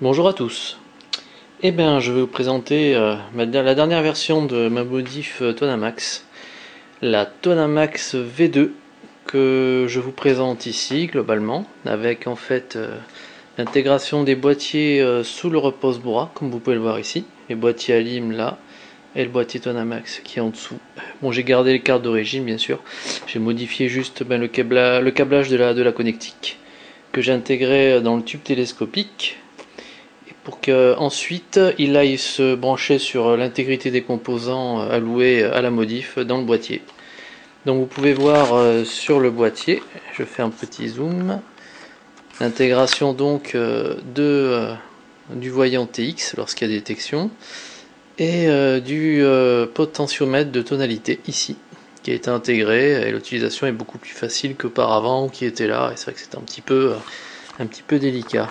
Bonjour à tous. Eh bien, je vais vous présenter la dernière version de ma modif Tonamax, la Tonamax V2, que je vous présente ici globalement, avec en fait l'intégration des boîtiers sous le repose-bras, comme vous pouvez le voir ici, les boîtiers Alim là, et le boîtier Tonamax qui est en dessous. Bon, j'ai gardé les cartes d'origine bien sûr, j'ai modifié juste le câblage de la connectique, que j'ai intégré dans le tube télescopique, pour qu'ensuite il aille se brancher sur l'intégrité des composants alloués à la modif dans le boîtier. Donc vous pouvez voir sur le boîtier, je fais un petit zoom, l'intégration donc du voyant TX lorsqu'il y a détection, et du potentiomètre de tonalité ici, qui a été intégré, et l'utilisation est beaucoup plus facile qu'auparavant, qui était là, et c'est vrai que c'est un petit peu délicat.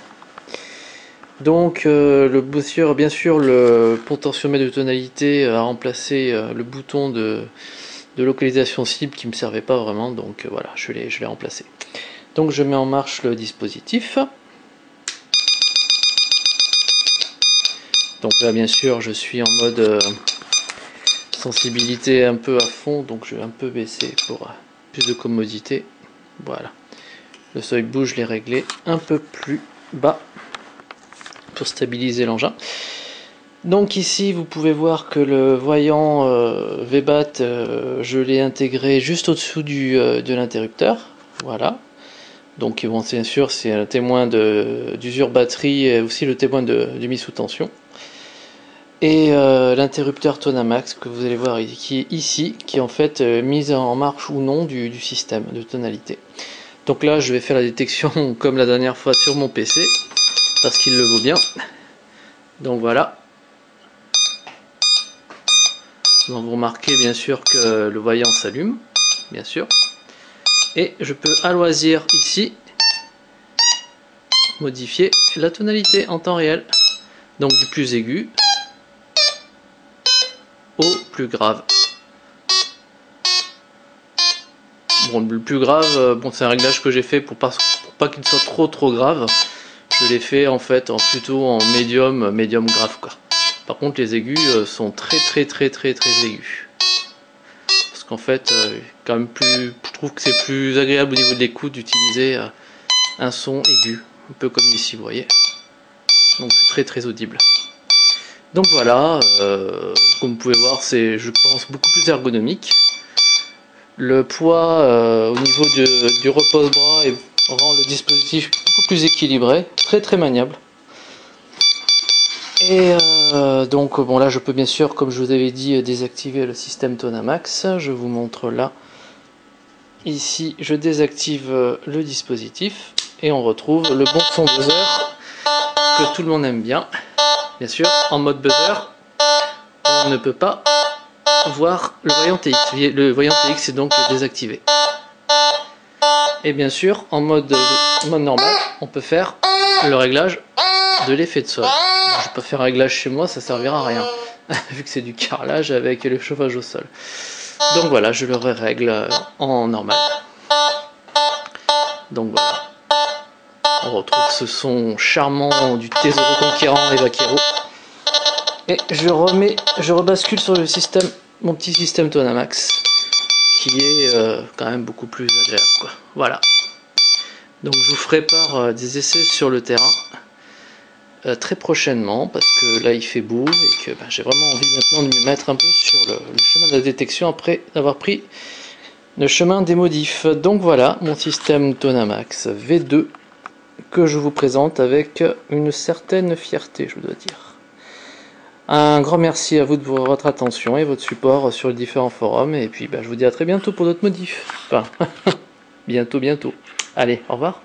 Donc bien sûr le potentiomètre de tonalité a remplacé le bouton de localisation cible qui ne me servait pas vraiment, donc voilà, je l'ai remplacé. Donc je mets en marche le dispositif. Donc là bien sûr je suis en mode sensibilité un peu à fond, donc je vais un peu baisser pour plus de commodité. Voilà, le seuil bouge, je l'ai réglé un peu plus bas pour stabiliser l'engin. Donc ici vous pouvez voir que le voyant VBAT je l'ai intégré juste au-dessous de l'interrupteur. Voilà. Donc bon, bien sûr c'est un témoin d'usure batterie et aussi le témoin de mise sous tension. Et l'interrupteur Tonamax que vous allez voir qui est ici, qui est en fait mise en marche ou non du système de tonalité. Donc là je vais faire la détection comme la dernière fois sur mon PC, parce qu'il le vaut bien. Donc voilà. Donc vous remarquez bien sûr que le voyant s'allume, bien sûr. Et je peux à loisir ici modifier la tonalité en temps réel. Donc du plus aigu au plus grave. Bon, le plus grave, bon, c'est un réglage que j'ai fait pour pas qu'il soit trop grave. Je l'ai fait en fait plutôt en médium grave quoi. Par contre les aigus sont très aigus. Parce qu'en fait, quand même je trouve que c'est plus agréable au niveau de l'écoute d'utiliser un son aigu, un peu comme ici vous voyez. Donc c'est très audible. Donc voilà, comme vous pouvez voir, c'est je pense beaucoup plus ergonomique. Le poids au niveau du repose-bras rend le dispositif beaucoup plus équilibré, très maniable. Et donc bon là je peux bien sûr, comme je vous avais dit, désactiver le système Tonamax. Je vous montre là. Ici je désactive le dispositif et on retrouve le bon son buzzer que tout le monde aime bien. Bien sûr en mode buzzer on ne peut pas voir le voyant TX. Le voyant TX est donc désactivé. Et bien sûr en mode normal on peut faire le réglage de l'effet de sol. Je peux faire un réglage chez moi, ça servira à rien vu que c'est du carrelage avec le chauffage au sol. Donc voilà, je le règle en normal. Donc voilà, on retrouve ce son charmant du Tesoro Conquérant et Vaquero. Et je rebascule sur le système, mon petit système Tonamax, qui est quand même beaucoup plus agréable quoi. Voilà. Donc je vous ferai part des essais sur le terrain très prochainement, parce que là il fait beau et que j'ai vraiment envie maintenant de me mettre un peu sur le chemin de la détection après avoir pris le chemin des modifs. Donc voilà mon système Tonamax V2 que je vous présente avec une certaine fierté, je dois dire. Un grand merci à vous de votre attention et votre support sur les différents forums, et puis je vous dis à très bientôt pour d'autres modifs. Enfin, bientôt. Allez, au revoir.